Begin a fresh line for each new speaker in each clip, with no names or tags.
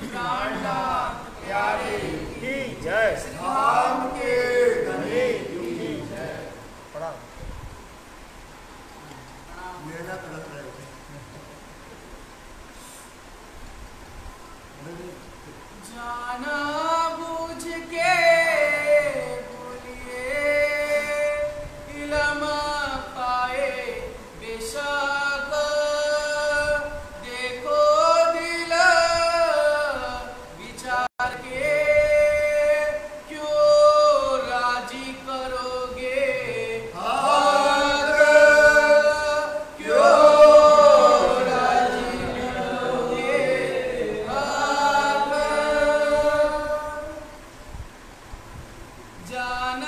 प्राणनाथ प्यारे
की जय।
धाम के धनी की जय।
प्रणाम।
मेहनत रख रहे थे। जाना बूझ के बोलिए इलम पाए बेशक देखो दिल विचार के क्यों राजी करोगे क्यों राजी करोगे जान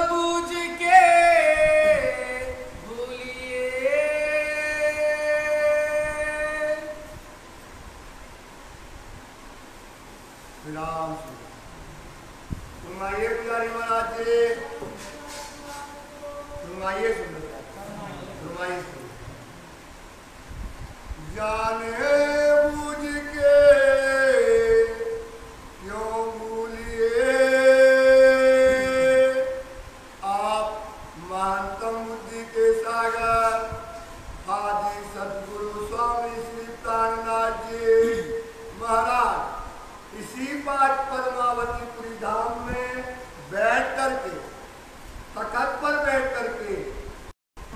बूझ के भूलिए राम तुम आइए पुजारी महाराज जी तुम आइए तुम आइए जाने बूझ के क्यों भूलिए आप महानतम बुद्धि के सागर आदि सदगुरु स्वामी श्री प्राणनाथ जी महाराज इसी पाठ पद्मावतीपुरी धाम में बैठ करके तखत पर बैठ करके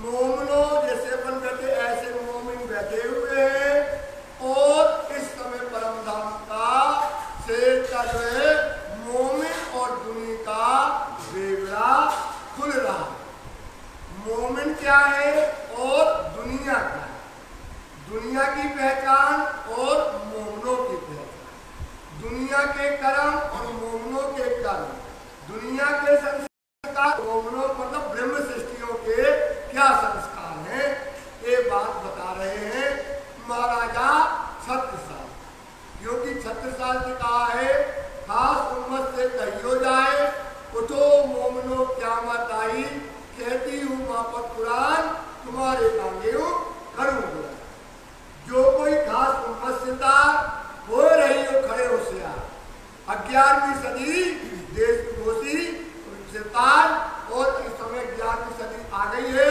मोमनो जैसे बन बैठे ऐसे मोमिन बैठे हुए हैं और इस समय परम धाम का शेर का जो है मोमिन और दुनिया का बेवड़ा खुल रहा है। मोमिन क्या है और दुनिया क्या है, दुनिया की पहचान और मोमिनों की पहचान, दुनिया के कर्म और मोमिनों के कर्म, दुनिया के संस्कार मोमिनों मतलब ब्रह्म सृष्टियों के क्या संस्कार हैं ये बात बता रहे हैं महाराजा छत्रसाल। क्योंकि छत्रसाल ने कहा है खास उम्मत से कहियो जाए उठो मोमनो क्यामत आई कहती हूँ मापक कुरान तुम्हारे आगे हूँ करूँ जो कोई खास उम्मत से था हो रही हो खड़े होशियार 11वीं सदी देश विभूषी और इस समय 11वीं सदी आ गई है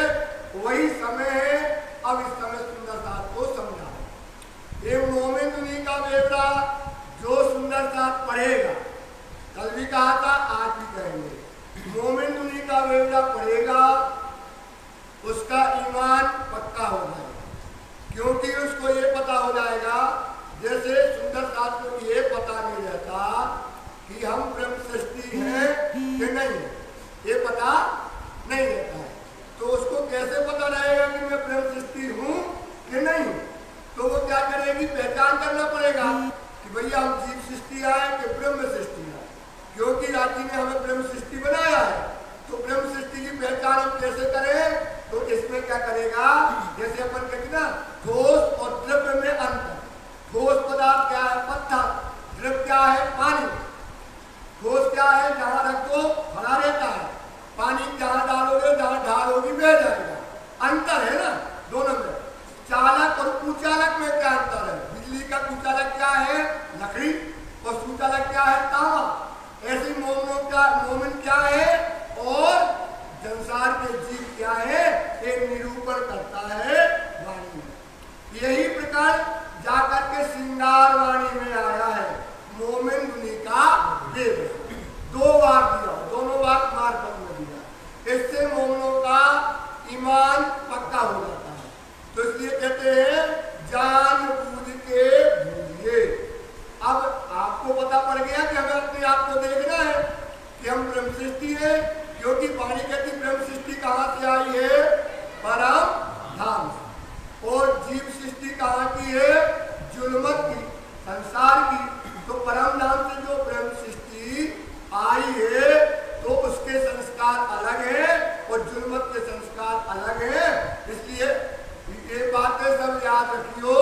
वही समय है। अब इस समय सुंदर साथ को समझा ये मोमिन दुनिया का बेटा जो सुंदर साथ पढ़ेगा कल भी कहा था आज भी कहेंगे मोमिन दुनिया का बेटा पढ़ेगा उसका ईमान पक्का हो जाएगा क्योंकि उसको ये पता हो जाएगा जैसे सुंदर साथ को ये पता नहीं रहता कि हम ब्रह्म सृष्टि हैं कि नहीं ये पता नहीं रहता है तो उसको कैसे पता रहेगा कि मैं ब्रह्म सृष्टि हूँ कि नहीं तो वो क्या करेगी पहचान करना पड़ेगा कि भैया हम जीव सृष्टि आए कि ब्रह्म सृष्टि आए क्योंकि रात्रि ने हमें ब्रह्म सृष्टि बनाया है तो ब्रह्म सृष्टि की पहचान हम कैसे करें तो इसमें क्या करेगा जैसे अपन कहते ना ठोस और द्रव्य में अंतर ठोस पदार्थ क्या है पत्थर द्रव्य क्या है पानी ठोस क्या है जहां रख दो खड़ा रहता है पानी जहां डालोगे जहां ढालोगी बह जाएगा अंतर है ना दोनों में चालक और कुचालक में क्या अंतर है बिजली का कुचालक क्या है लकड़ी और सुचालक क्या है तांबा ऐसे मोमिन क्या है और संसार के जीव क्या है ये निरूपण करता है वाणी में यही प्रकार जाकर के श्रृंगार वाणी में आया है मोमिन दुनिया का देव 2 बार दिया दोनों बार मार्फत में दिया इससे मोमिनों का ईमान पक्का हो जाता है तो इसलिए कहते हैं जान बूझ के भूलिए। अब आपको पता पड़ गया कि हमें अपने आप को देखना है कि हम ब्रह्म सृष्टि है क्योंकि वाणी कहती ब्रह्म सृष्टि कहाँ से आई है परम धाम से और जीव सृष्टि कहाँ की है जुल्मत की संसार की तो परम धाम से जो ब्रह्म सृष्टि आई है तो उसके संस्कार अलग है और जुल्मत के संस्कार अलग है इसलिए ये बातें सब याद रखियो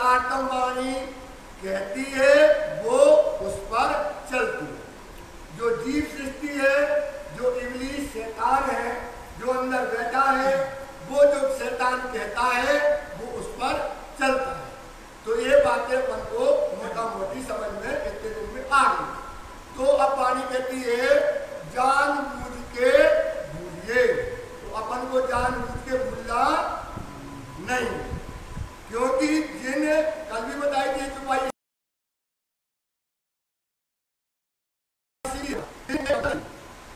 तारतम वाणी कहती है वो उस पर चलती है। जो जीव सृष्टि है, जो इब्लीस शैतान है, जो अंदर बैठा है, वो जो शैतान कहता है वो उस पर चलता है। तो ये बातें अपन को मोटा मोटी समझ में इतने दिन में आ गई। तो अब वाणी कहती है जानबूझ के भूलिए। तो अपन को जानबूझ के भूलना नहीं, क्योंकि जिन कल भी बताई थी चुपाई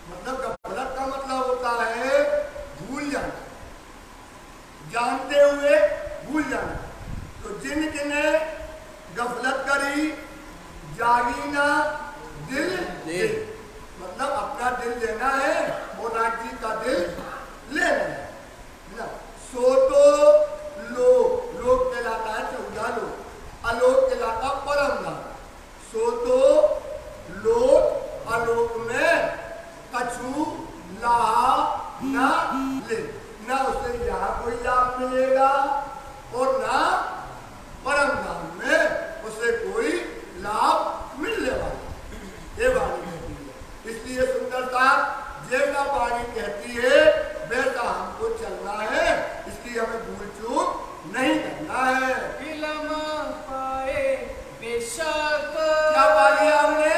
मतलब गफलत का मतलब होता है भूल जाना, जानते हुए भूल जाना। तो जिन जिने गफलत करी जागी ना दिल दे, मतलब अपना दिल देना है और नाथ जी का दिल लेना है ना। सो तो लोक कहलाता है 14 लोक, अलोक कहलाता परम धाम। सो तो लोक अलोक में कछु लाभ ना ले, ना उसे यहाँ कोई लाभ मिलेगा और ना परम धाम में उसे कोई लाभ मिलने वाला। ये वाणी कहती है। इसलिए सुंदरता जैसा वाणी कहती है वैसा हमको चलना है, इसलिए हमें भूल चूक नहीं करना है।
इल्म पाए बेशक,
क्या पा लिया हमने?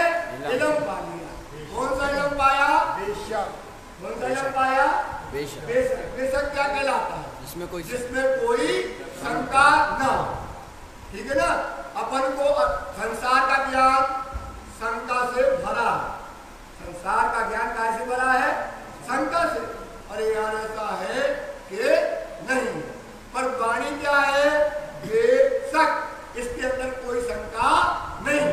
इल्म पा लिया। कौन सा इल्म पाया?
बेशक।
कौन सा इल्म पाया?
बेशक।
बेशक। बेशक क्या कहलाता है?
जिसमें कोई
शंका न हो। ठीक है ना। अपन को संसार का ज्ञान शंका से भरा है। संसार का ज्ञान कैसे भरा है? शंका से। अरे यार ऐसा है कि नहीं, पर वाणी क्या है? बेशक। इसके अंदर कोई शंका नहीं।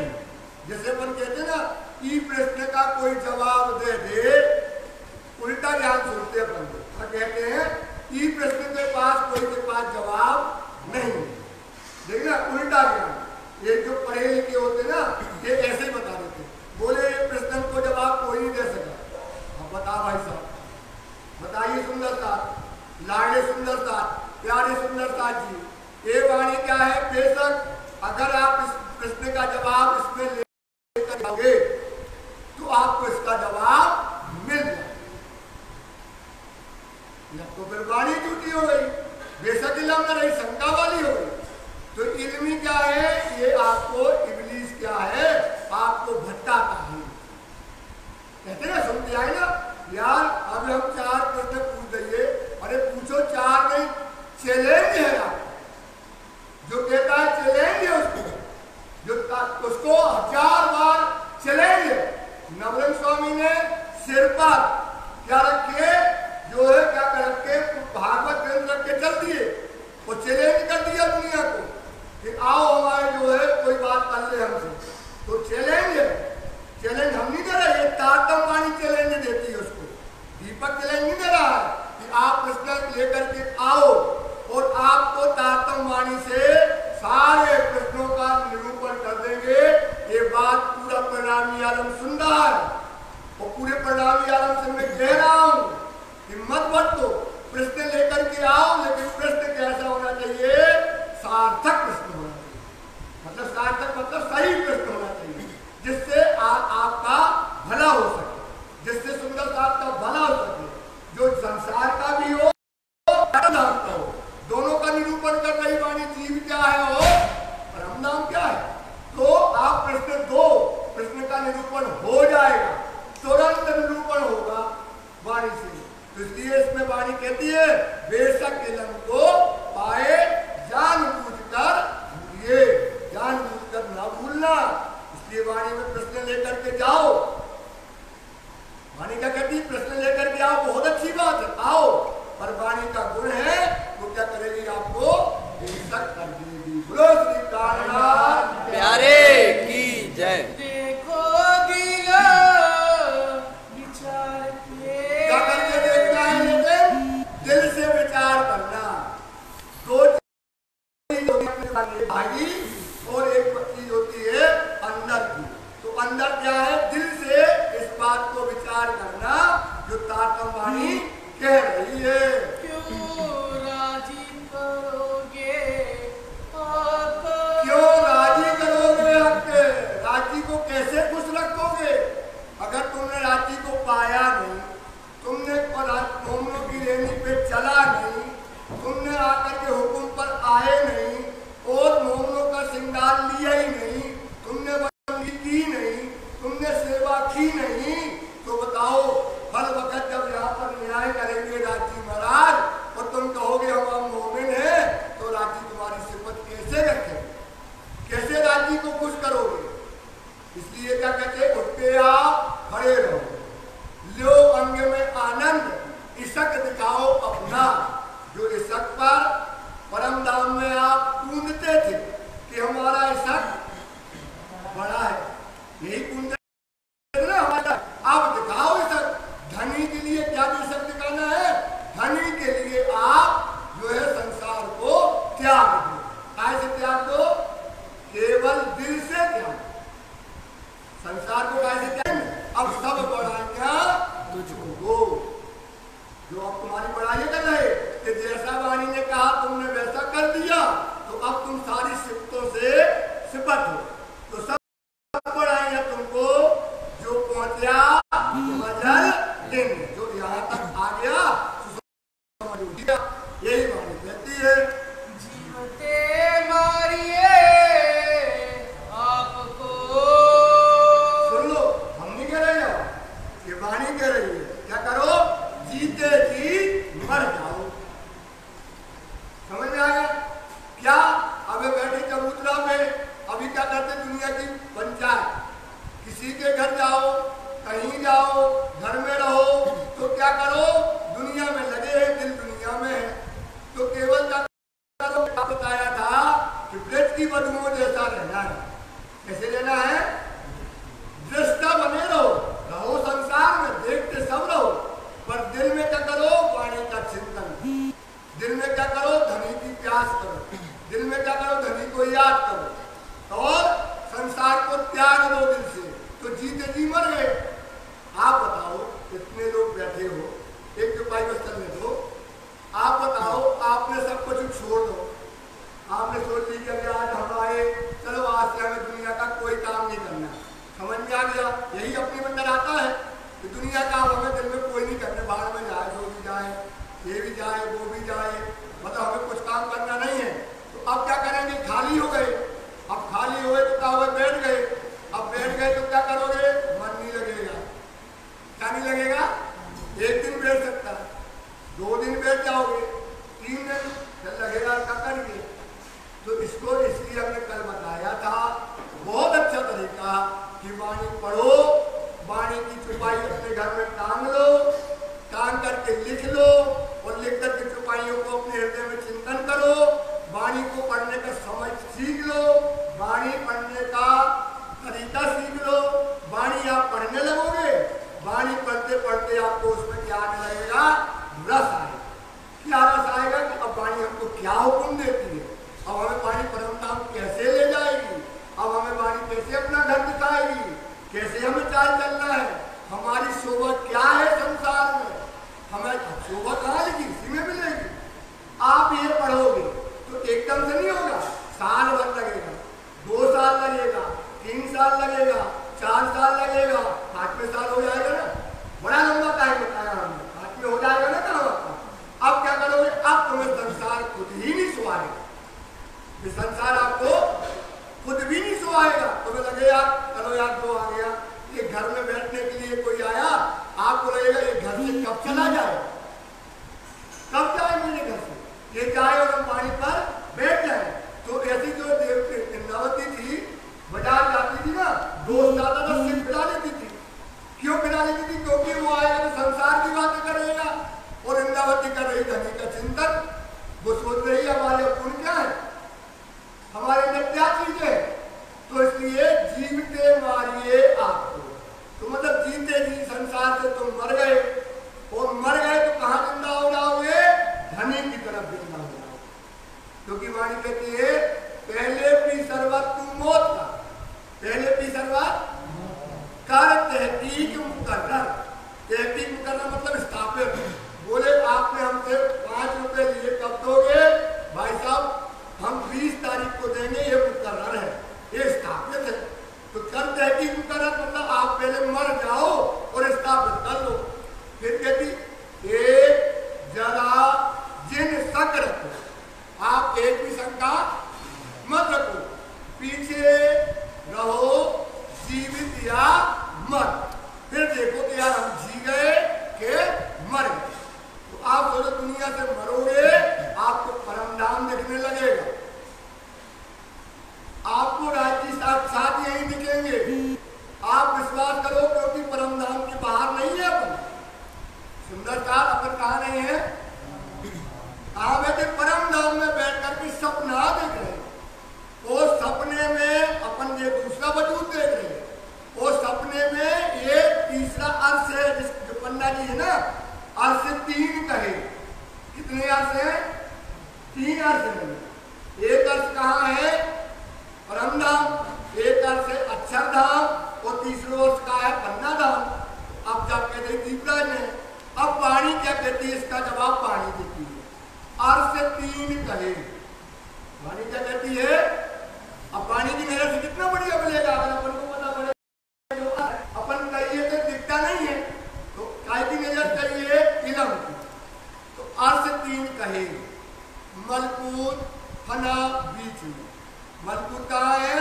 जैसे अपन कहते ना ई प्रश्न का कोई जवाब दे दे, उल्टा ज्ञान सुनते अपन और कहते हैं ई प्रश्न के पास कोई के पास जवाब नहीं। देखना उल्टा ज्ञान, ये जो पढ़े लिखे होते ना ये ऐसे ही बता देते, बोले ये प्रश्न को जवाब कोई नहीं दे सका। अब बता भाई साहब, बताइए सुंदरता, लाडे सुंदरता, प्यारे सुंदरता जी, ये वाणी क्या है? बेशक। अगर आप इस प्रश्न का जवाब इसमें लेकर जाओगे तो आपको इसका जवाब मिल जाएगा। तो फिर वाणी झूठी हो गई, बेशक इल्म न रही, शंका वाली हो गई। तो इल्मी क्या है? ये आपको इब्लीस क्या है? आपको भटकाता है। कहते ना, सुनते आए ना यार, अब हम 4 प्रश्न पूछ दिए। अरे पूछो 4 नहीं, चैलेंज है आपको। जो कहता है चैलेंज है उसको, जो उसको 1000 बार चैलेंज है। नवरंग स्वामी ने सिर पर क्या रखे? जो है क्या कर रखे? भागवत ग्रंथ रख के चल दिए और चैलेंज कर दिया दुनिया को कि आओ हमारे जो है कोई बात कर ले हमसे। तो चैलेंज है, चैलेंज हम नहीं दे रहे, ये तारतम वाणी चैलेंज देती है उसको। दीपक चैलेंज नहीं दे रहा है कि आप प्रश्न लेकर के आओ और आपको तारतम वाणी से सारे प्रश्नों का निरूपण कर देंगे। ये बात पूरा परिणामी आलम सुन रहा है और पूरे परिणामी आलम से मैं कह रहा हूं कि मत बटो, प्रश्न लेकर के आओ, लेकिन प्रश्न कैसा होना चाहिए? सार्थक प्रश्न होना चाहिए। मतलब सार्थक मतलब सही प्रश्न होना चाहिए, जिससे आपका भला हो सके, जिससे सुंदरता का भला हो सके, जो संसार का भी हो परम का हो, दोनों का निरूपण कर रही वाणी। जीव क्या है हो, परम नाम क्या है। तो आप प्रश्न दो, प्रश्न का निरूपण हो जाएगा, तुरंत निरूपण होगा वाणी से। तो इसलिए इसमें वाणी कहती है बेशक इल्म को पाए जानबूझकर भूलिए, जानबूझकर ना भूलना। इसलिए वाणी में प्रश्न लेकर के जाओ। वाणी क्या कहती है? प्रश्न लेकर के आओ, बहुत अच्छी बात है, आओ। पर वाणी का गुण है वो क्या करेगी? आपको बेशक कर देगी। बोलो श्री कान्हा
प्यारे की जय।
देखो दिला विचार के,
क्या करके देखना है? लेकिन दिल से विचार करना। 2 चीज होती है, भागी और एक चीज होती है अंदर की। तो अंदर क्या है? दिल से इस बात को विचार करना जी को खुश करोगे। इसलिए क्या कहते हैं, उठते आप खड़े रहो, लो अंग में आनंद, इशक दिखाओ अपना। जो इशक पर परम धाम में आप कूदते थे कि हमारा इशक बड़ा है, यही कूदते थे ना हमारा, आप दिखाओ इशक। धनी के लिए क्या इशक दिखाना है, धनी के लिए आप जो है संसार को त्याग दो। कैसे त्याग दो, केवल दिल से त्याग, संसार को कैसे त्याग, अब सब बढ़ाइयां तुझको दो। जो अब तुम्हारी बढ़ाई कर रहे कि जैसा वाणी ने कहा तुमने वैसा कर दिया, तो अब तुम सारी सिफ्तों से सिफत हो, तो सब बढ़ाइयां तुमको जो पहुंचा मजल दिन, जो यहाँ तक आ गया यही वाणी कहती है।
जीवते मारिए आपको,
सुन लो, हम नहीं कह रहे हो, ये वाणी कह रही है। क्या करो, जीते जी मर जाओ। समझ में आया क्या? अबे बैठे चबूतरा में, अभी क्या करते दुनिया की पंचायत, किसी के घर जाओ, कहीं जाओ, घर में रहो, तो क्या करो, दुनिया में लगे हैं, दिल दुनिया में है, तो केवल क्या करो, बताया था कि ब्रज की बदबू जैसा रहना है। कैसे रहना है, दृष्टा बने रहो, रहो संसार में, देखते सब रहो, पर दिल में क्या करो, वाणी का चिंतन, दिल में क्या करो, धनी की प्यास करो, दिल में क्या करो, धनी को याद करो, और संसार को त्याग दो दिल से, तो जीते जी मर गए। आप बताओ, इतने लोग बैठे हो, एक चुपाई बस चलने दो, आप बताओ, आपने सब कुछ छोड़ दो, आपने सोच ली कि आज हम आए, चलो आज से हमें दुनिया का कोई काम नहीं करना। समझ में आ गया, यही अपने अंदर आता है कि दुनिया का हमें दिल में कोई नहीं करना, बाहर में जाए, जो भी जाए, ये भी जाए, वो भी जाए, मतलब हमें कुछ काम करना नहीं है। तो अब क्या करेंगे, खाली हो गए, अब खाली हुए तो क्या हुए, बैठ गए, अब बैठ गए तो क्या करोगे, मन नहीं लगेगा, क्या नहीं लगेगा, एक दिन बैठ सकता, 2 दिन बैठ जाओगे, 3 दिन फिर लगेगा क्या करेंगे। तो इसको इसलिए हमने कल बताया था, बहुत अच्छा तरीका कि वाणी पढ़ो, वाणी की चुपाई अपने घर में टांग लो, टांग करके लिख लो, और लिख करके चुपाइयों को अपने हृदय में चिंतन करो, वाणी को पढ़ने का समझ सीख लो, वाणी पढ़ने का तरीका सीख लो। वाणी आप पढ़ने लगोगे, वाणी पढ़ते पढ़ते आपको उसमें क्या आने लगेगा, रस आएगा। क्या रस आएगा कि अब वाणी हमको क्या हुक्म देती है, अब हमें वाणी परम धाम कैसे ले जाएगी, अब हमें वाणी कैसे अपना घर दिखाएगी, कैसे हमें चाल चलना है, हमारी शोभा क्या है संसार में, हमें शोभा कहाँ लिखी, इसी में मिलेगी। आप ये पढ़ोगे तो एकदम से नहीं होगा, साल भर लगेगा, 2 साल लगेगा, 3 साल लगेगा, 4 साल लगेगा, 5वें साल हो जाएगा ना, बड़ा लंबा टाइम बताया हमने, 5वें हो जाएगा ना काम आपका। अब क्या करोगे, अब तुम्हें संसार खुद ही नहीं सुहाएगा, ये संसार आपको खुद भी नहीं सुहाएगा। तुम्हें लगे यार, चलो यार तो आ गया, ये घर में बैठने के लिए कोई आया, आपको लगेगा ये घर से कब चला जाए, कब जाए मेरे घर से, ये जाए और हम पानी पर बैठ जाए। तो ऐसी जो इंद्रावती थी, बाजार जाती थी ना, दोस्त आता था, सिर पिला लेती थी, उधर का अपन कहाँ नहीं है, कहाँ बैठे परम धाम में बैठ करके सपना देख रहे हैं। वो सपने में अपन ये दूसरा वजूद देख रहे हैं, वो सपने में ये तीसरा अर्थ है, जो पन्ना जी है ना, अर्थ से 3 कहे। कितने अर्थ हैं? 3 अर्थ हैं। एक अर्थ कहाँ है? परम धाम, एक अर्थ है अक्षरधाम और तीसरा अर्थ का है पन्ना धाम। अब जब कहते हैं दीपराज ने, अब वाणी क्या कहती है? इसका जवाब वाणी देती है, अर्थ से 3 कहे। वाणी क्या कहती है? अब वाणी की नजर से कितना बढ़िया मिलेगा, अगर अपन को पता पड़े जो अपन कहिए तो दिखता नहीं है, तो काय की नजर चाहिए? इलम की। तो अर्थ से 3 कहे। मलकूत फना बीच में। मलकूत कहाँ है?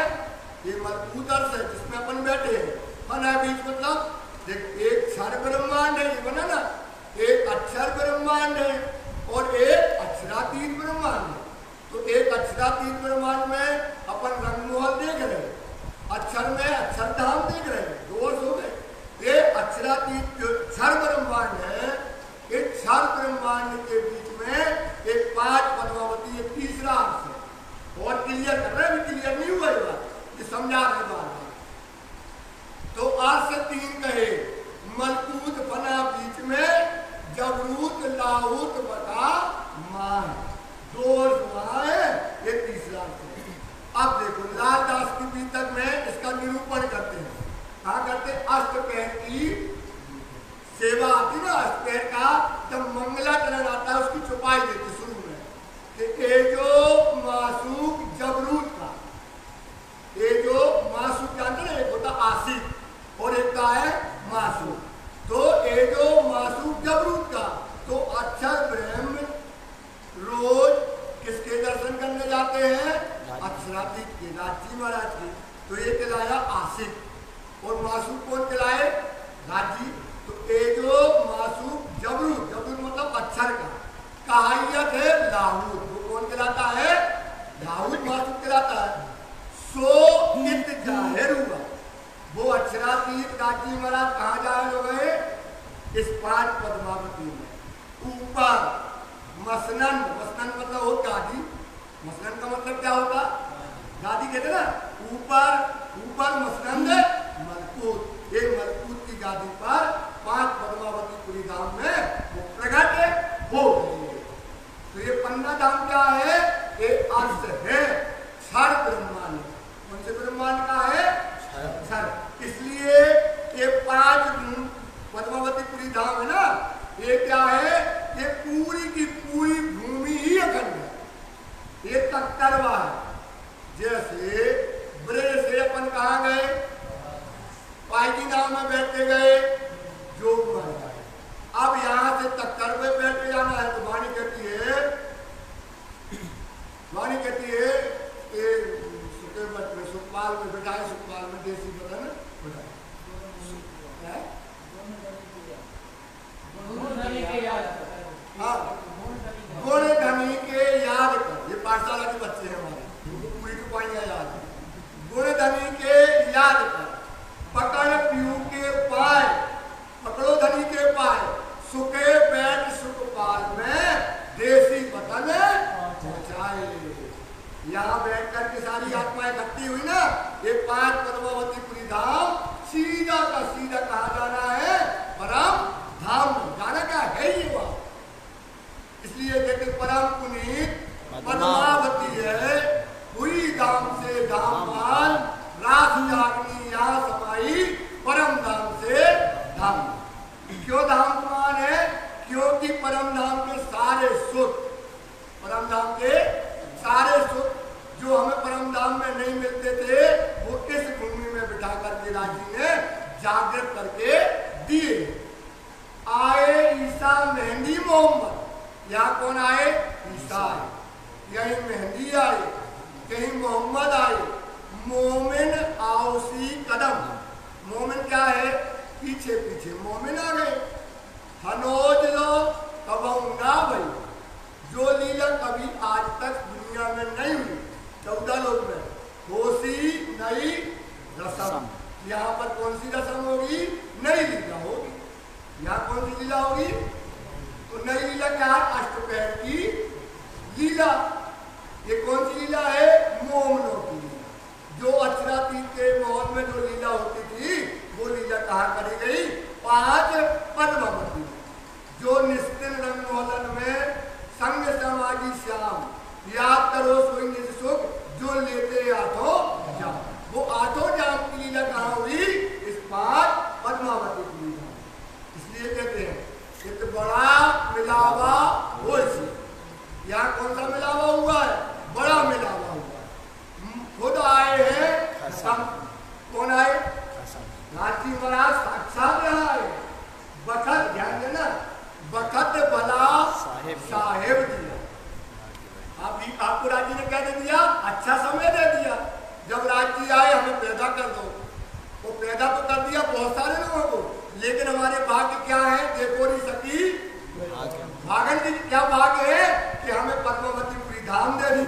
ये मलकूत अर्थ है जिसमें अपन बैठे हैं। फना बीच मतलब देख, एक क्षर ब्रह्मांड है, ये बना ना, एक अक्षर ब्रह्मांड है और एक अक्षरातीत ब्रह्मांड है। तो एक अक्षरातीत ब्रह्मांड में अपन रंगमोहन देख रहे हैं, अक्षर में अक्षरधाम देख रहे हैं, 2 वर्ष हो गए। ये अक्षरातीत जो क्षर ब्रह्मांड है, एक क्षर ब्रह्मांड के बीच में एक 5 पद्मावती, एक तीसरा अर्थ है। और क्लियर कर रहे हैं, क्लियर नहीं हुआ ये बात, ये समझा रहे बात। तो अर्थ से 3 कहे। मलकूत बना बीच में, जबरूत लाहूत बता मान, 2 वहां है, ये तीसरा है। अब देखो लाल दास की बीतक में इसका निरूपण करते हैं। कहा करते? अष्टपैर की सेवा आती ना, अष्टपैर का जब मंगलाचरण आता है उसकी छुपाई देती शुरू में कि ये जो मासूक जबरूत का, ये जो मासूक जानते ना, एक होता आशिक और एक का है मासूक। तो ये जो मासूक जबरूत का, तो अक्षर ब्रह्म रोज किसके दर्शन करने जाते हैं? अक्षरातीत के, राजी महाराज के। तो ये कहलाया आशिक और मासूक कौन कहलाए? राजी। तो ये जो मासूक जबरूत, जबरूत मतलब अक्षर का, कहायत है लाहूत, वो कौन कहलाता है? लाहूत मासूक कहलाता है। सो इत जाहिर हुआ, वो अक्षरातीत राजी महाराज कहाँ जाहिर हो गए? इस 5 पद्मावती में। ऊपर मसनन, मसनन मतलब हो गादी, मसनन का मतलब क्या होता? गादी कहते ना, ऊपर मसनन मलकूत, ये मलकूत की गादी पर 5 पद्मावती पूरी धाम में वो प्रकट हो गई। तो ये पन्ना धाम क्या है? ये अर्थ है क्षर ब्रह्मांड। कौन से ब्रह्मांड का है? क्षर। इसलिए ये 5 पद्मावती पूरी धाम है ना, ये क्या है? ये पूरी की पूरी भूमि ही अखंड है, ये तख्तरवा है। जैसे ब्रज से अपन कहाँ गए? पायकी नाव में बैठे गए, जोग में गए। अब यहाँ से तख्तर पे बैठ के जाना है, तो वाणी कहती है, वाणी कहती है सुखपाल में बैठाए, सुखपाल में देसी बदन बैठाए। हाँ, गुण धनी के याद कर, ये पाठशाला के बच्चे हैं हमारे, उनको पूरी टुपाइयाँ याद है। गुण धनी के याद कर, पकड़ पीऊ के पाए, पकड़ो धनी के पाए, सुखे बैठ सुखपाल में देसी बदन पहुँचाए। यहाँ बैठ कर के सारी आत्माएं इकट्ठी हुई ना, ये 5 पद्मावती पूरी धाम सीधा का सीधा कहा जाना है? परम धाम जाना क्या है ये बात। इसलिए देखते परम पुनीत पद्मावती है, पूरी धाम से धामवान, रास जागनी यहाँ समाई, परम धाम से धाम। क्यों धामवान है? क्योंकि परम धाम के सारे सुख, परम धाम के सारे सुख जो हमें परम धाम में नहीं मिलते थे, वो इस भूमि में बिठा करके राजी ने जागृत करके दिए। आए ईसा मेहंदी मोहम्मद, यहाँ कौन आए? ईसा आए, यही मेहंदी आए, कहीं मोहम्मद आए। मोमिन आओसी कदम, मोमिन क्या है? पीछे पीछे मोमिन आ गए। हनोज लो कबहू ना भई, जो लीला कभी आज तक दुनिया में नहीं हुई, 14 लोग में, होसी नई रसम। यहाँ पर कौन सी रसम होगी? नई लीला होगी। यहाँ कौन सी लीला होगी? नई लीला क्या है? अष्टपहर की लीला। ये कौन सी लीला है? मोमनों की लीला। जो अक्षरातीत के महल में जो लीला होती थी वो लीला कहाँ करी गई? 5 पद्मावती में। जो निस्तिन रंग मोहलन में संग समाजी श्याम याद करो सोई निज सुख जो लेते आठों जाम। वो आठों जाम की लीला कहाँ हुई? इस 5 पद्मावती की लीला। इसलिए कहते हैं इत बड़ा मिलावा हो। यहाँ कौन सा मिलावा हुआ है? बड़ा मिलावा हुआ है। खुद आए हैं कौन आए? रांची महाराज साक्षात यहाँ आए। बखत ध्यान देना, बखत भला साहेब दिया। आपको राजी ने क्या दे दिया? अच्छा समय दे दिया। जब राजी आए हमें पैदा कर दो, वो पैदा तो कर दिया बहुत सारे लोगों को, लेकिन हमारे भाग्य क्या है? देखो नहीं सकी भागन जी क्या भाग्य है कि हमें पद्मावतीपुरी धाम दे दी।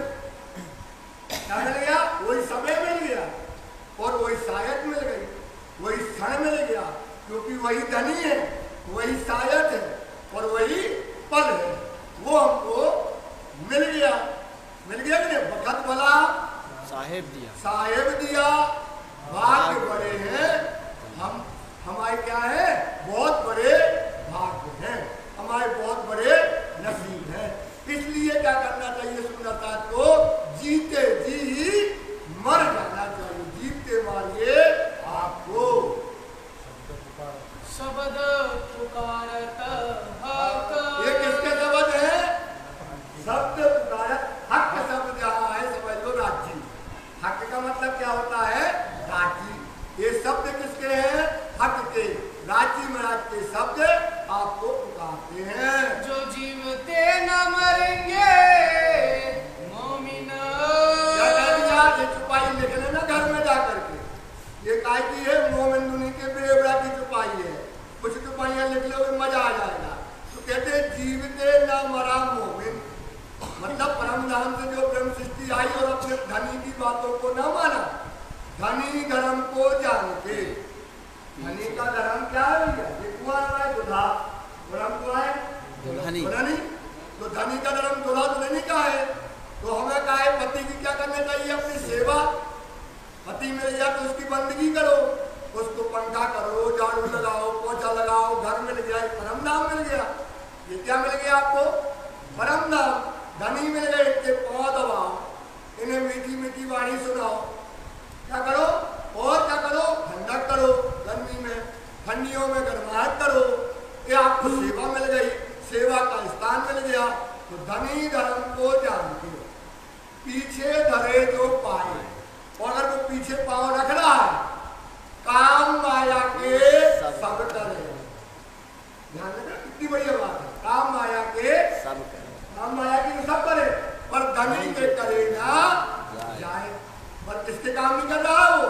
क्या मिल गया? वही समय मिल गया और वही सायत मिल गई, वही क्षण मिल गया, क्योंकि वही धनी है, वही सायत है और वही पल है। वो हमको मिल गया। मिल गया कि नहीं? वक्त भला
साहेब
दिया। भाग्य बड़े हैं हम, हमारे क्या है? बहुत बड़े भाग्य हैं, हमारे बहुत बड़े नसीब हैं। इसलिए क्या करना चाहिए सुंदरता को? जीते जी मर जाना चाहिए। जीते मारिए आपको।
शब्द पुकारत हक।
ये किसके शब्द है? शब्द पुकारत हक शब्द जहाँ है समझ लो राज्य। हक का मतलब क्या होता है? राज्य। ये शब्द किसके हैं? हक के। राज्य महाराज के शब्द आपको पुकारते हैं।
जो जीवते न मरेंगे मोमिन।
ये चुपाई लिख लेना घर में जाकर के। ये काय की है? मोमिन दुनी के बेवड़ा की चुपाई है। कुछ चुपाइयां लिख लो, मजा आ जाएगा। तो कहते हैं जीवते न मरा मोमिन, मतलब परम धाम से जो ब्रह्म सृष्टि आई और अपने धनी की बातों को न माना। धनी धर्म को जान के। धनी का धर्म क्या है भैया? ये कुआं है दुल्हा, धर्म को है
दुल्हनी।
तो धनी का धर्म दुल्हा दुल्हनी का है। तो हमें क्या है? पति की क्या करना चाहिए? अपनी सेवा। पति मिल गया तो उसकी बंदगी करो, उसको पंखा करो, झाड़ू लगाओ, पोछा लगाओ, घर मिल गया, परम नाम मिल गया। ये क्या मिल गया आपको? परम नाम। धनी मिल गए, इनके पांव दबाओ, इन्हें मीठी मीठी वाणी सुनाओ। क्या करो? और क्या करो? ठंडक करो गर्मी में, ठंडियों में गर्माहट करो। ये आपको सेवा मिल गई, सेवा का स्थान मिल गया। तो धनी धर्म को जानते पीछे धरे जो पाए। और अगर वो पीछे पांव रख रहा है, काम माया के सब करे। ध्यान रखना, कितनी बढ़िया बात है। काम माया के
सब करे,
काम माया की तो सब करे, पर धनी के करे ना जाए। पर किसके काम नहीं कर रहा वो?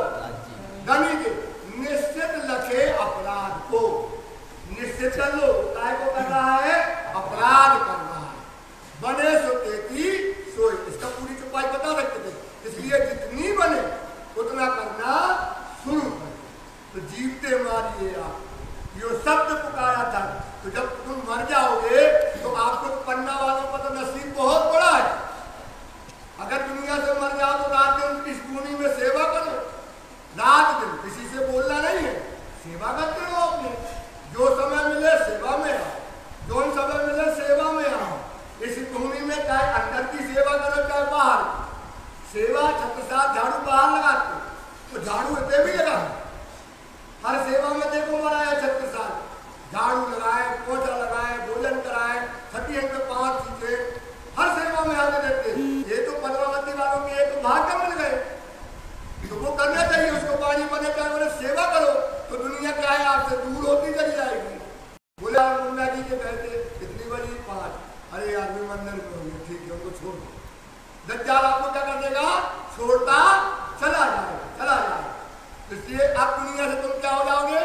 धनी के। निश्चित लखे अपराध को। निश्चित कर लो, काय को कर रहा है? अपराध कर रहा है। बने सो की सोई। इसका पूरी चुपाई बता सकते थे। इसलिए जितनी बने उतना करना शुरू करें। तो जीवते मारिए आप। ये शब्द पुकारा था। तो जब तुम मर जाओगे तो आपको पन्ना वालों का तो नसीब बहुत बड़ा है। अगर दुनिया से मर जाओ तो रात दिन इस भूमि में सेवा करो। रात दिन किसी से बोलना नहीं है, सेवा करते रहो अपने। जो समय मिले सेवा में आओ, जो समय मिले सेवा में आओ। इस भूमि में चाहे अंदर की सेवा करो चाहे बाहर की सेवा। छत्र साथ झाड़ू बाहर लगाते तो झाड़ू इतने भी लगा। हर सेवा में देखो बनाया छत्र साथ, झाड़ू लगाए, पोछा लगाए, भोजन कराए, खटियन में 5 चीजें हर सेवा में आगे देते। ये तो पद्मावती वालों के एक भाग्य मिल गए। तो वो करना चाहिए, उसको पानी बने चाहे बोले सेवा करो। तो दुनिया क्या है? आपसे दूर होती चली जाएगी। बोला मुन्ना जी के कहते कितनी बड़ी 5। अरे आदमी मंदिर में होंगे, ठीक है, उनको छोड़ दो। दज्जाल आपको क्या कर देगा? छोड़ता चला जाएगा। इसलिए आप दुनिया से तुम क्या हो जाओगे?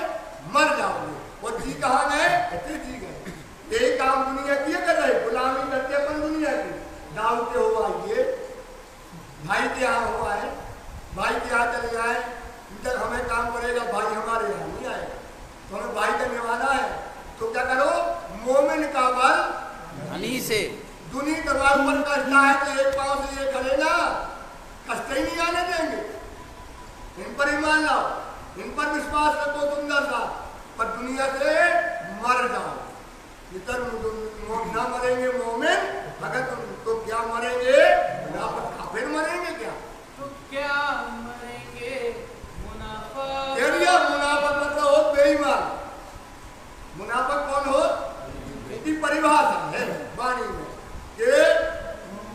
मर जाओगे। और जी कहाँ गए? जी गए। यही काम दुनिया की कर रहे, गुलामी करते अपन दुनिया की। दाऊ के हो आइए, भाई के यहाँ हो आए, भाई के यहाँ चले जाए, जब हमें काम करेगा भाई हमारे यहाँ नहीं आएगा। तो हमें भाई का निभाना है। तो क्या करो? मोमिन का बल पर ईमान लाओ, इन पर विश्वास रखो सुंदर सा, पर दुनिया से मर जाओ। इधर न मरेंगे मोमिन, अगर तुम तो क्या मरेंगे, काफिर मरेंगे क्या?
तो क्या मरेंगे मुनाफिक।
मुनाफिक मतलब हो बेईमान। मुनाफिक कौन हो? इसकी परिभाषा है वाणी में कि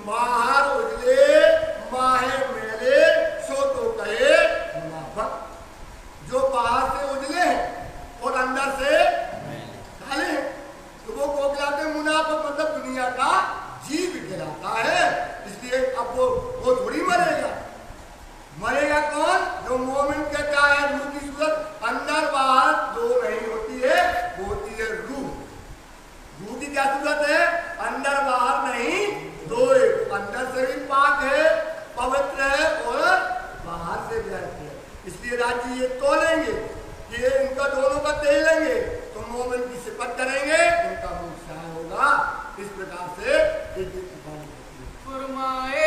बाहर उजले माहे मेले सो तो कहे मुनाफिक। जो बाहर से उजले हैं और अंदर से काले हैं, तो वो को कहलाते हैं मुनाफिक, मतलब दुनिया का जीव कहलाता है। इसलिए अब वो थोड़ी मरेगा। मरेगा कौन? जो मोमिन के क्या है, रूह की सूरत अंदर बाहर दो नहीं होती है, वो होती है रूह। रूह की क्या सूरत है? अंदर बाहर नहीं, दो। अंदर से भी पाक है, पवित्र है, और बाहर से व्यर्थ है। इसलिए राज्य ये तोलेंगे कि इनका दोनों का तेल लेंगे तो मोमिन की सिफत करेंगे, उनका मुंह शाह होगा। इस प्रकार से
फरमाए